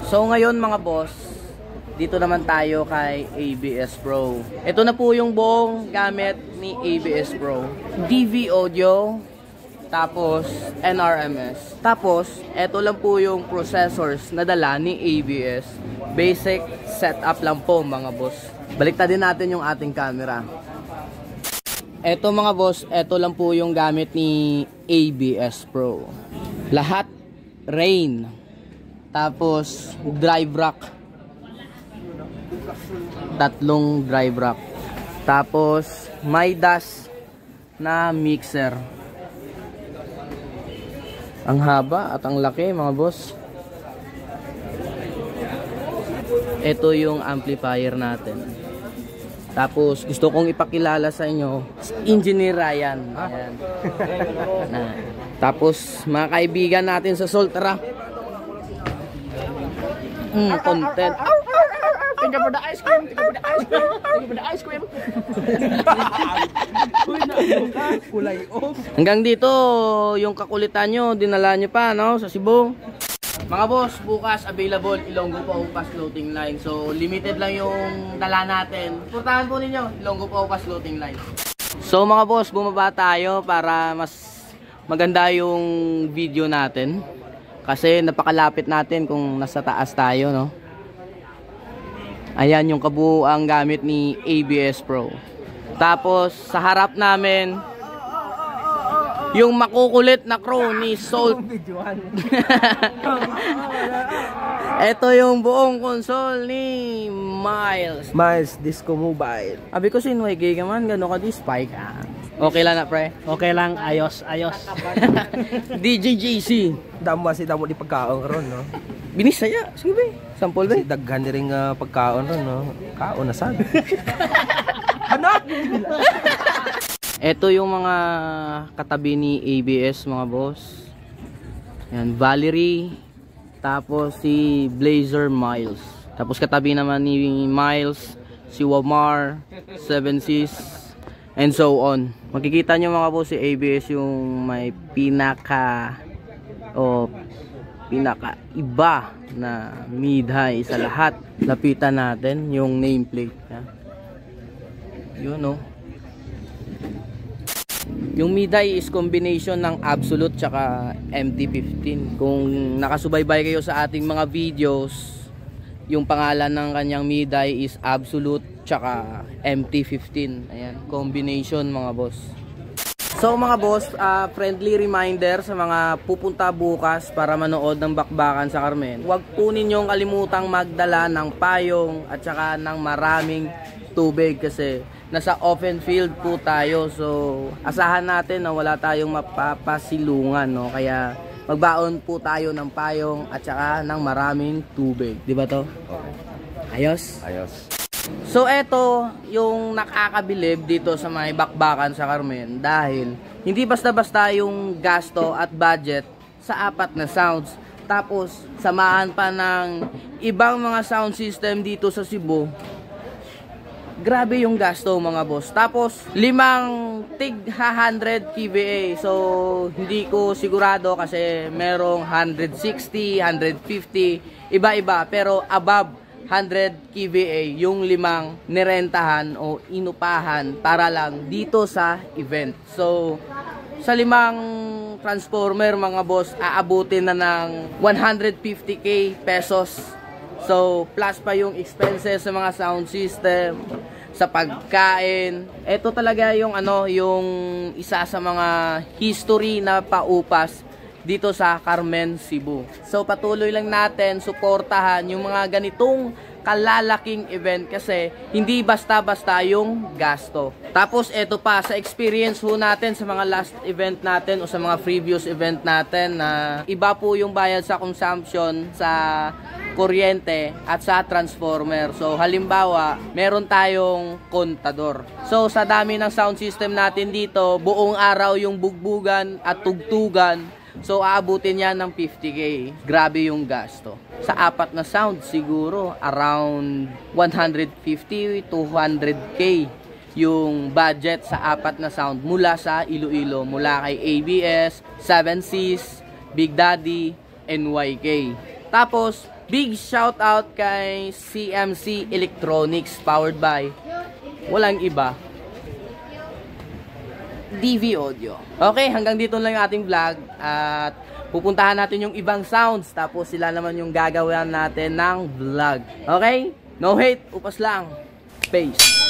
So ngayon mga boss, dito naman tayo kay ABS Pro. Ito na po yung buong gamit ni ABS Pro. DV audio, tapos NRMS. Tapos, ito lang po yung processors na dala ni ABS. Basic setup lang po mga boss. Baliktadin natin yung ating camera. Ito mga boss, ito lang po yung gamit ni ABS Pro. Lahat rain. Tapos drive rack. Tatlong drive rack. Tapos may DAS na mixer. Ang haba at ang laki mga boss. Ito yung amplifier natin. Tapos gusto kong ipakilala sa inyo, Engineer Ryan. Ayan. Tapos mga kaibigan natin sa Soltera. Content. Thank you for the ice cream. Thank you for the ice cream. Thank you for the ice cream. Hanggang dito yung kakulitan nyo, dinala nyo pa no, sa Cebu. Mga boss, bukas available Ilonggo Paupas floating line. So limited lang yung dala natin. Puntahan po ninyo Ilonggo Paupas floating line. So mga boss, bumaba tayo para mas maganda yung video natin. Kasi napakalapit natin kung nasa taas tayo no. Ayan yung kabuuang gamit ni ABS Pro. Tapos sa harap namin yung makukulit na crew ni Salt. Ito yung buong console ni Miles Disco Mobile. Abi ko sinway gay ka man, gano'n ka di spike. Okay lang na pre? Okay lang, ayos. DJJC. Damo di pagkaon karon no. Binisaya, sige ba? Sample ba? Si daghan ring pagkaon ron no. Kaon na sad. Ano? Ito yung mga katabi ni ABS mga boss. Yan, Valerie. Tapos si Blazer Miles. Tapos katabi naman ni Miles si Wamar, 7Cs, and so on. Makikita nyo mga boss si ABS yung may pinaka iba na mid-high sa lahat. Lapitan natin yung nameplate niya. Yun no. Yung mid-high is combination ng Absolute tsaka MT-15. Kung nakasubaybay kayo sa ating mga videos, yung pangalan ng kanyang mid-high is Absolute tsaka MT-15. Ayan, combination mga boss. So mga boss, friendly reminder sa mga pupunta bukas para manood ng bakbakan sa Carmen. Huwag po ninyong kalimutang magdala ng payong at saka ng maraming tubig kasi nasa open field po tayo. So asahan natin na wala tayong mapapasilungan no? Kaya magbaon po tayo ng payong at saka ng maraming tubig. Di ba to? Ayos? Ayos. So eto yung nakakabilib dito sa may bakbakan sa Carmen dahil hindi basta-basta yung gasto at budget sa apat na sounds. Tapos samahan pa ng ibang mga sound system dito sa Cebu. Grabe yung gasto mga boss. Tapos 5 tig 100 kVA. So hindi ko sigurado kasi merong 160, 150, iba-iba. Pero above 100 kVA yung 5 nirentahan o inupahan para lang dito sa event. So sa 5 transformer mga boss, aabutin na ng 150k pesos. So plus pa yung expenses sa mga sound system, sa pagkain. Ito talaga yung yung isa sa mga history na paupas dito sa Carmen, Cebu. So patuloy lang natin suportahan yung mga ganitong kalalaking event kasi hindi basta-basta yung gasto. Tapos eto pa, sa experience ho natin sa mga last event natin o sa mga previous event natin na iba po yung bayad sa consumption sa kuryente at sa transformer. So halimbawa, meron tayong kontador. So sa dami ng sound system natin dito, buong araw yung bugbugan at tugtugan. So aabutin yan ng 50k. Grabe yung gasto. Sa apat na sound siguro around 150 to 200k yung budget sa apat na sound mula sa Iloilo, mula kay ABS, 7Cs, Big Daddy, NYK. Tapos Big shout out kay CMC Electronics powered by walang iba, DV Audio. Okay, hanggang dito lang yung ating vlog at pupuntahan natin yung ibang sounds tapos sila naman yung gagawin natin ng vlog. Okay? No hate, upas lang. Peace.